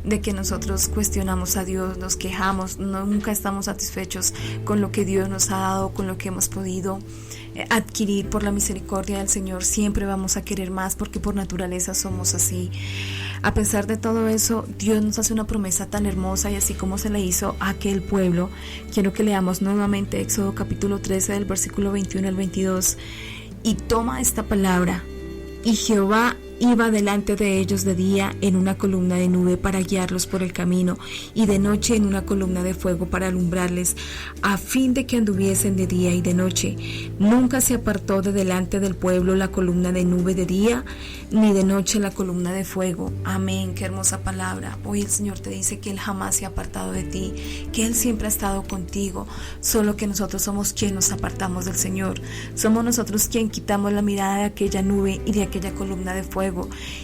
de que nosotros cuestionamos a Dios, nos quejamos, nunca estamos satisfechos con lo que Dios nos ha dado, con lo que hemos podido adquirir por la misericordia del Señor. Siempre vamos a querer más porque por naturaleza somos así. A pesar de todo eso, Dios nos hace una promesa tan hermosa, y así como se le hizo a aquel pueblo, quiero que leamos nuevamente Éxodo capítulo 13 del versículo 21 al 22. Y toma esta palabra: y Jehová iba delante de ellos de día en una columna de nube para guiarlos por el camino, y de noche en una columna de fuego para alumbrarles, a fin de que anduviesen de día y de noche. Nunca se apartó de delante del pueblo la columna de nube de día, ni de noche la columna de fuego. Amén. Qué hermosa palabra. Hoy el Señor te dice que Él jamás se ha apartado de ti, que Él siempre ha estado contigo, solo que nosotros somos quien nos apartamos del Señor. Somos nosotros quien quitamos la mirada de aquella nube y de aquella columna de fuego.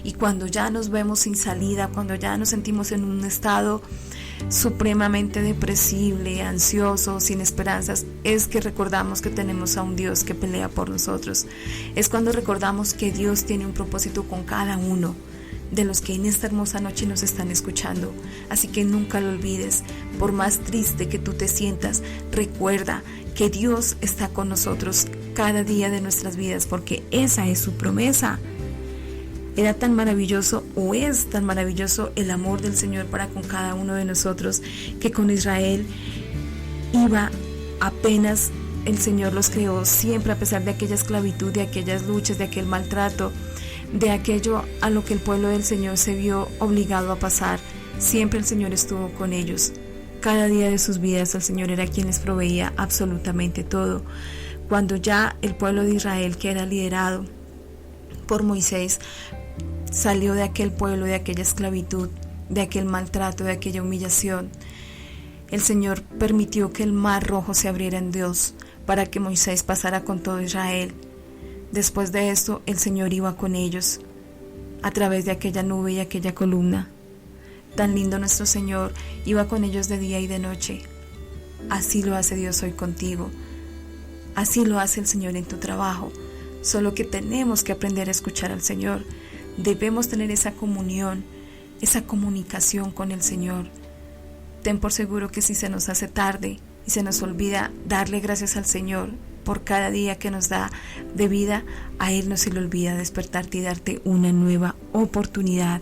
Y cuando ya nos vemos sin salida, cuando ya nos sentimos en un estado supremamente depresible, ansioso, sin esperanzas, es que recordamos que tenemos a un Dios que pelea por nosotros. Es cuando recordamos que Dios tiene un propósito con cada uno de los que en esta hermosa noche nos están escuchando. Así que nunca lo olvides. Por más triste que tú te sientas, recuerda que Dios está con nosotros cada día de nuestras vidas, porque esa es su promesa. Era tan maravilloso, o es tan maravilloso, el amor del Señor para con cada uno de nosotros, que con Israel iba apenas el Señor los creó, siempre a pesar de aquella esclavitud, de aquellas luchas, de aquel maltrato, de aquello a lo que el pueblo del Señor se vio obligado a pasar. Siempre el Señor estuvo con ellos. Cada día de sus vidas el Señor era quien les proveía absolutamente todo. Cuando ya el pueblo de Israel, que era liderado por Moisés, salió de aquel pueblo, de aquella esclavitud, de aquel maltrato, de aquella humillación, el Señor permitió que el mar rojo se abriera en Dios para que Moisés pasara con todo Israel. Después de esto, el Señor iba con ellos a través de aquella nube y aquella columna. Tan lindo nuestro Señor, iba con ellos de día y de noche. Así lo hace Dios hoy contigo. Así lo hace el Señor en tu trabajo. Solo que tenemos que aprender a escuchar al Señor. Debemos tener esa comunión, esa comunicación con el Señor. Ten por seguro que si se nos hace tarde y se nos olvida darle gracias al Señor por cada día que nos da de vida, a Él no se le olvida despertarte y darte una nueva oportunidad.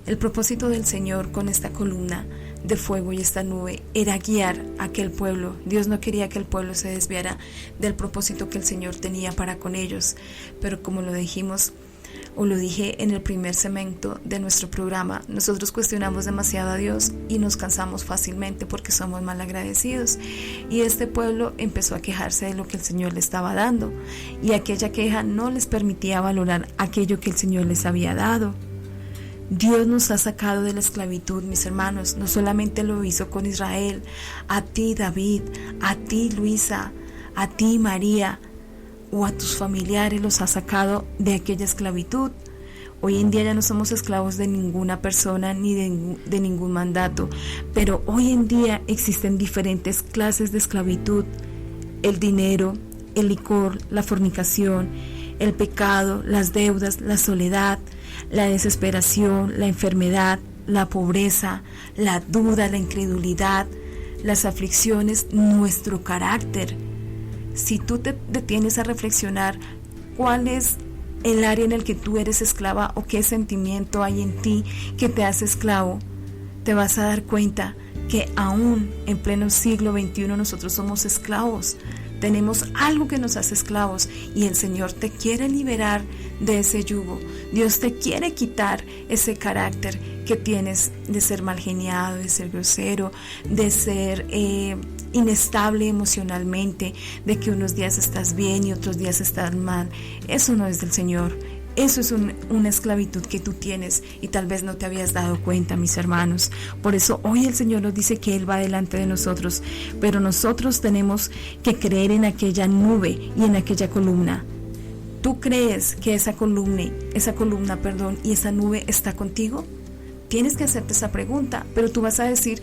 El propósito del Señor con esta columna de fuego y esta nube era guiar a aquel pueblo. Dios no quería que el pueblo se desviara del propósito que el Señor tenía para con ellos, pero como lo dijimos, o lo dije en el primer segmento de nuestro programa, nosotros cuestionamos demasiado a Dios y nos cansamos fácilmente porque somos malagradecidos, y este pueblo empezó a quejarse de lo que el Señor le estaba dando, y aquella queja no les permitía valorar aquello que el Señor les había dado. Dios nos ha sacado de la esclavitud, mis hermanos. No solamente lo hizo con Israel, a ti David, a ti Luisa, a ti María, o a tus familiares los ha sacado de aquella esclavitud. Hoy en día ya no somos esclavos de ninguna persona ni de ningún mandato, pero hoy en día existen diferentes clases de esclavitud: el dinero, el licor, la fornicación, el pecado, las deudas, la soledad, la desesperación, la enfermedad, la pobreza, la duda, la incredulidad, las aflicciones, nuestro carácter. Si tú te detienes a reflexionar cuál es el área en el que tú eres esclava o qué sentimiento hay en ti que te hace esclavo, te vas a dar cuenta que aún en pleno siglo XXI nosotros somos esclavos. Tenemos algo que nos hace esclavos y el Señor te quiere liberar de ese yugo. Dios te quiere quitar ese carácter que tienes de ser mal geniado, de ser grosero, de ser inestable emocionalmente, de que unos días estás bien y otros días estás mal. Eso no es del Señor. Eso es una esclavitud que tú tienes y tal vez no te habías dado cuenta, mis hermanos. Por eso hoy el Señor nos dice que Él va delante de nosotros, pero nosotros tenemos que creer en aquella nube y en aquella columna. ¿Tú crees que esa columna, y esa nube está contigo? Tienes que hacerte esa pregunta, pero tú vas a decir: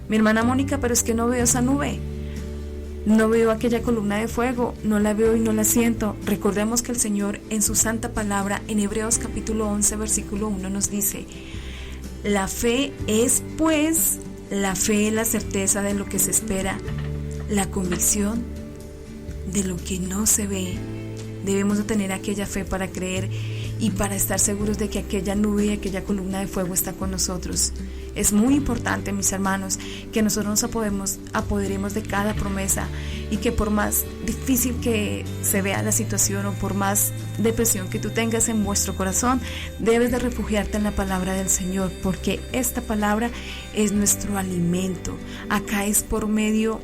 mi hermana Mónica, pero es que no veo esa nube. No veo aquella columna de fuego, no la veo y no la siento. Recordemos que el Señor en su santa palabra, en Hebreos capítulo 11, versículo 1 nos dice: La fe es, pues, la fe es la certeza de lo que se espera, la convicción de lo que no se ve. Debemos de tener aquella fe para creer y para estar seguros de que aquella nube y aquella columna de fuego está con nosotros. Es muy importante, mis hermanos, que nosotros nos apoderemos de cada promesa y que por más difícil que se vea la situación o por más depresión que tú tengas en vuestro corazón, debes de refugiarte en la palabra del Señor, porque esta palabra es nuestro alimento. Acá es por medio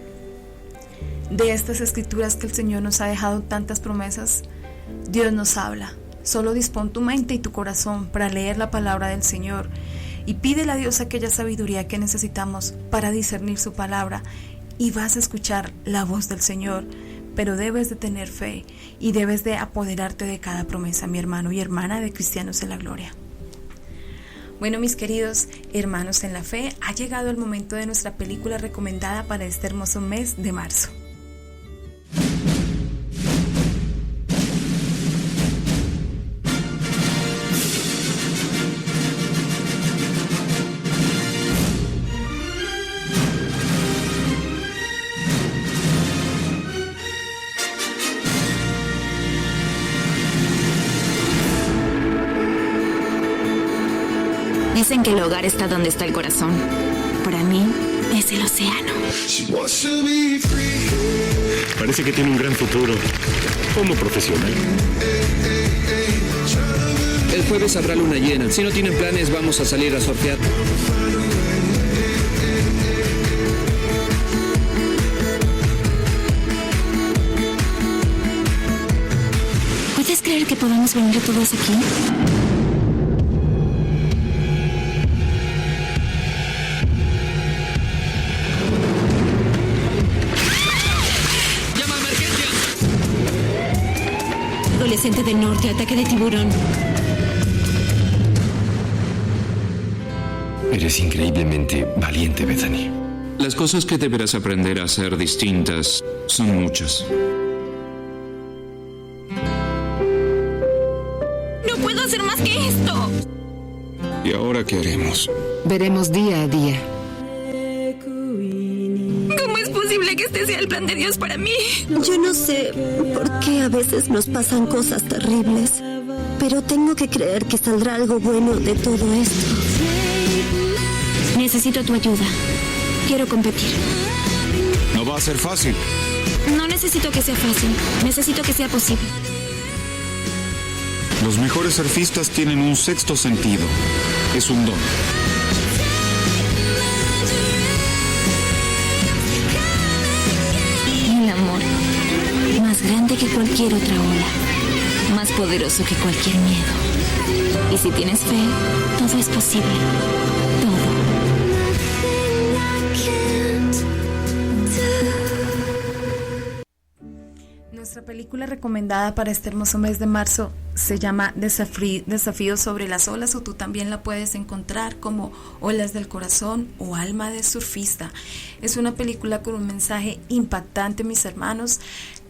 de estas escrituras que el Señor nos ha dejado tantas promesas. Dios nos habla. Solo dispón tu mente y tu corazón para leer la palabra del Señor y pídele a Dios aquella sabiduría que necesitamos para discernir su palabra y vas a escuchar la voz del Señor. Pero debes de tener fe y debes de apoderarte de cada promesa, mi hermano y hermana de Cristianos en la Gloria. Bueno, mis queridos hermanos en la fe, ha llegado el momento de nuestra película recomendada para este hermoso mes de marzo. Dicen que el hogar está donde está el corazón. Para mí, es el océano. Parece que tiene un gran futuro como profesional. El jueves habrá luna llena. Si no tienen planes, vamos a salir a surfear. ¿Puedes creer que podamos venir todos aquí? Adolescente del norte, ataque de tiburón. Eres increíblemente valiente, Bethany. Las cosas que deberás aprender a hacer distintas son muchas. ¡No puedo hacer más que esto! ¿Y ahora qué haremos? Veremos día a día. ¿Cómo es posible que este sea el plan de Dios para mí? Yo no sé por qué a veces nos pasan cosas terribles, pero tengo que creer que saldrá algo bueno de todo esto. Necesito tu ayuda. Quiero competir. No va a ser fácil. No necesito que sea fácil. Necesito que sea posible. Los mejores surfistas tienen un sexto sentido. Es un don. El amor, más grande que cualquier otra ola, más poderoso que cualquier miedo. Y si tienes fe, todo es posible. Todo. Nuestra película recomendada para este hermoso mes de marzo se llama Desafíos sobre las olas, o tú también la puedes encontrar como Olas del Corazón o Alma de Surfista. Es una película con un mensaje impactante, mis hermanos.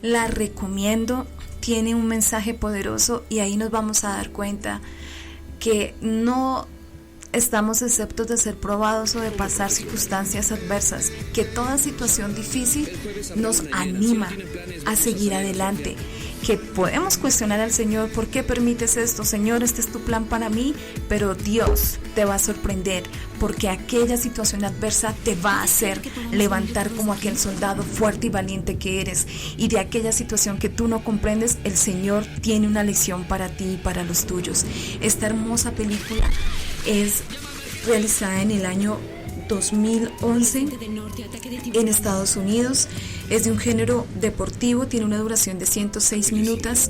La recomiendo, tiene un mensaje poderoso y ahí nos vamos a dar cuenta que no estamos exceptos de ser probados o de pasar circunstancias adversas, que toda situación difícil nos anima a seguir adelante, que podemos cuestionar al Señor: ¿por qué permites esto? Señor, este es tu plan para mí, pero Dios te va a sorprender, porque aquella situación adversa te va a hacer levantar como aquel soldado fuerte y valiente que eres, y de aquella situación que tú no comprendes, el Señor tiene una lección para ti y para los tuyos. Esta hermosa película es realizada en el año 2011 en Estados Unidos. Es de un género deportivo, tiene una duración de 106 minutos,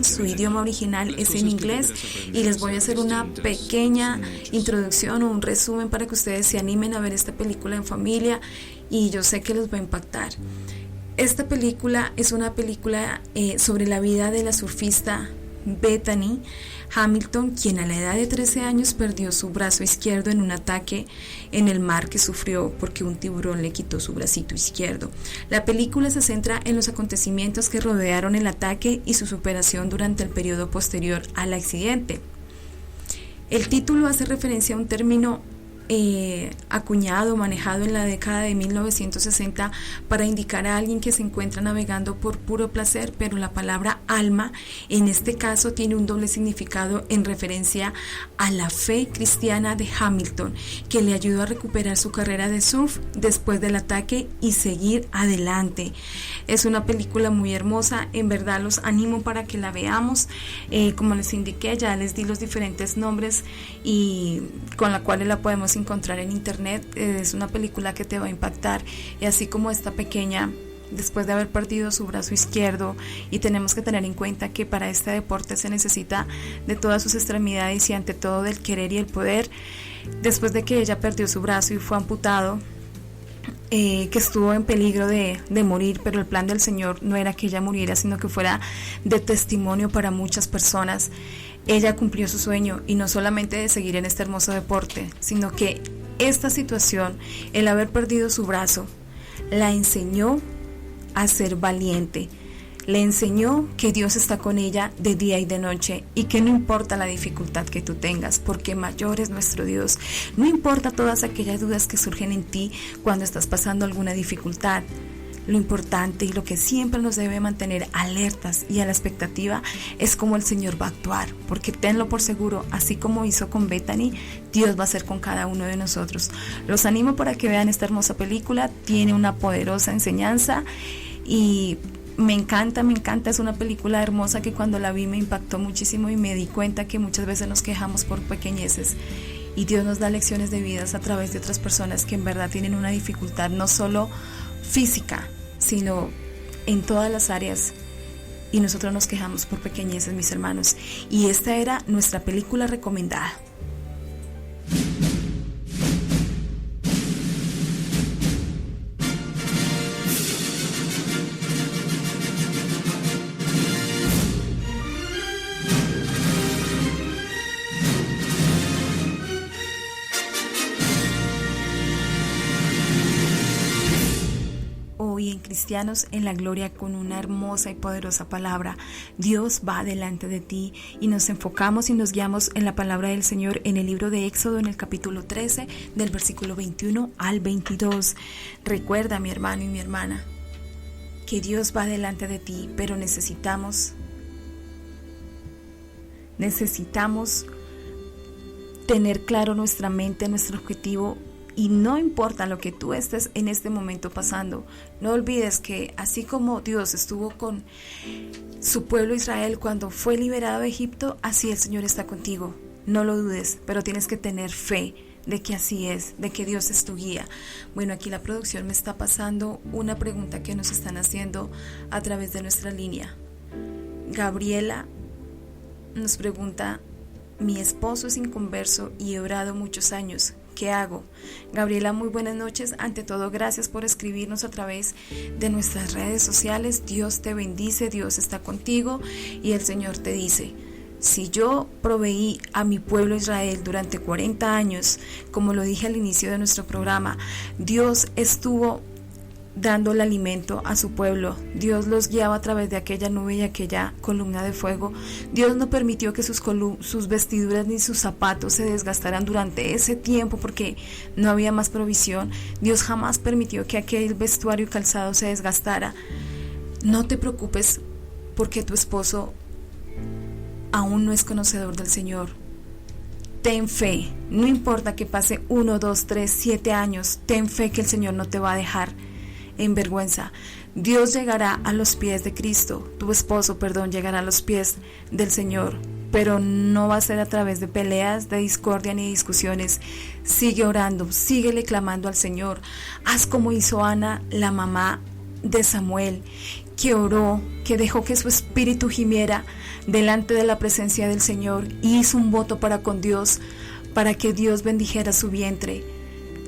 su idioma original es en inglés, y les voy a hacer una pequeña introducción o un resumen para que ustedes se animen a ver esta película en familia, y yo sé que les va a impactar. Esta película es una película sobre la vida de la surfista Bethany Hamilton, quien a la edad de 13 años perdió su brazo izquierdo en un ataque en el mar que sufrió porque un tiburón le quitó su bracito izquierdo. La película se centra en los acontecimientos que rodearon el ataque y su superación durante el periodo posterior al accidente. El título hace referencia a un término acuñado, manejado en la década de 1960 para indicar a alguien que se encuentra navegando por puro placer, pero la palabra alma en este caso tiene un doble significado en referencia a la fe cristiana de Hamilton, que le ayudó a recuperar su carrera de surf después del ataque y seguir adelante. Es una película muy hermosa, en verdad los animo para que la veamos. Como les indiqué, ya les di los diferentes nombres y con la cual la podemos encontrar en internet. Es una película que te va a impactar, y así como esta pequeña, después de haber perdido su brazo izquierdo, y tenemos que tener en cuenta que para este deporte se necesita de todas sus extremidades y ante todo del querer y el poder. Después de que ella perdió su brazo y fue amputado, que estuvo en peligro de morir, pero el plan del Señor no era que ella muriera, sino que fuera de testimonio para muchas personas. Ella cumplió su sueño, y no solamente de seguir en este hermoso deporte, sino que esta situación, el haber perdido su brazo, la enseñó a ser valiente. Le enseñó que Dios está con ella de día y de noche, y que no importa la dificultad que tú tengas, porque mayor es nuestro Dios. No importa todas aquellas dudas que surgen en ti cuando estás pasando alguna dificultad. Lo importante y lo que siempre nos debe mantener alertas y a la expectativa es cómo el Señor va a actuar, porque tenlo por seguro, así como hizo con Bethany, Dios va a hacer con cada uno de nosotros. Los animo para que vean esta hermosa película, tiene una poderosa enseñanza y me encanta, es una película hermosa que cuando la vi me impactó muchísimo, y me di cuenta que muchas veces nos quejamos por pequeñeces, y Dios nos da lecciones de vida a través de otras personas que en verdad tienen una dificultad, no solo física, sino en todas las áreas, y nosotros nos quejamos por pequeñeces, mis hermanos. Y esta era nuestra película recomendada. En Cristianos en la Gloria, con una hermosa y poderosa palabra, Dios va delante de ti, y nos enfocamos y nos guiamos en la palabra del Señor en el libro de Éxodo, en el capítulo 13, del versículo 21 al 22. Recuerda, mi hermano y mi hermana, que Dios va delante de ti, pero necesitamos tener claro nuestra mente, nuestro objetivo. Y no importa lo que tú estés en este momento pasando, no olvides que así como Dios estuvo con su pueblo Israel cuando fue liberado de Egipto, así el Señor está contigo. No lo dudes, pero tienes que tener fe de que así es, de que Dios es tu guía. Bueno, aquí la producción me está pasando una pregunta que nos están haciendo a través de nuestra línea. Gabriela nos pregunta: mi esposo es inconverso y he orado muchos años. ¿Qué hago? Gabriela, muy buenas noches. Ante todo, gracias por escribirnos a través de nuestras redes sociales. Dios te bendice, Dios está contigo, y el Señor te dice: si yo proveí a mi pueblo Israel durante 40 años, como lo dije al inicio de nuestro programa, Dios estuvo dando el alimento a su pueblo. Dios los guiaba a través de aquella nube y aquella columna de fuego. Dios no permitió que sus vestiduras ni sus zapatos se desgastaran durante ese tiempo, porque no había más provisión. Dios jamás permitió que aquel vestuario y calzado se desgastara. No te preocupes porque tu esposo aún no es conocedor del Señor. Ten fe, no importa que pase 1, 2, 3, 7 años, ten fe que el Señor no te va a dejar en vergüenza. Dios llegará a los pies de Cristo, tu esposo, llegará a los pies del Señor, pero no va a ser a través de peleas, de discordia ni de discusiones. Sigue orando, síguele clamando al Señor. Haz como hizo Ana, la mamá de Samuel, que oró, que dejó que su espíritu gimiera delante de la presencia del Señor, y hizo un voto para con Dios, para que Dios bendijera su vientre.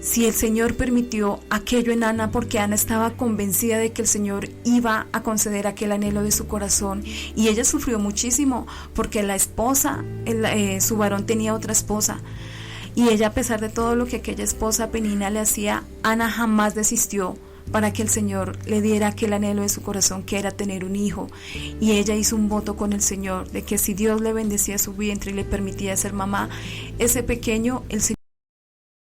Si el Señor permitió aquello en Ana, porque Ana estaba convencida de que el Señor iba a conceder aquel anhelo de su corazón, y ella sufrió muchísimo porque la esposa, su varón tenía otra esposa, y ella, a pesar de todo lo que aquella esposa Penina le hacía, Ana jamás desistió, para que el Señor le diera aquel anhelo de su corazón, que era tener un hijo. Y ella hizo un voto con el Señor de que si Dios le bendecía su vientre y le permitía ser mamá, ese pequeño, el Señor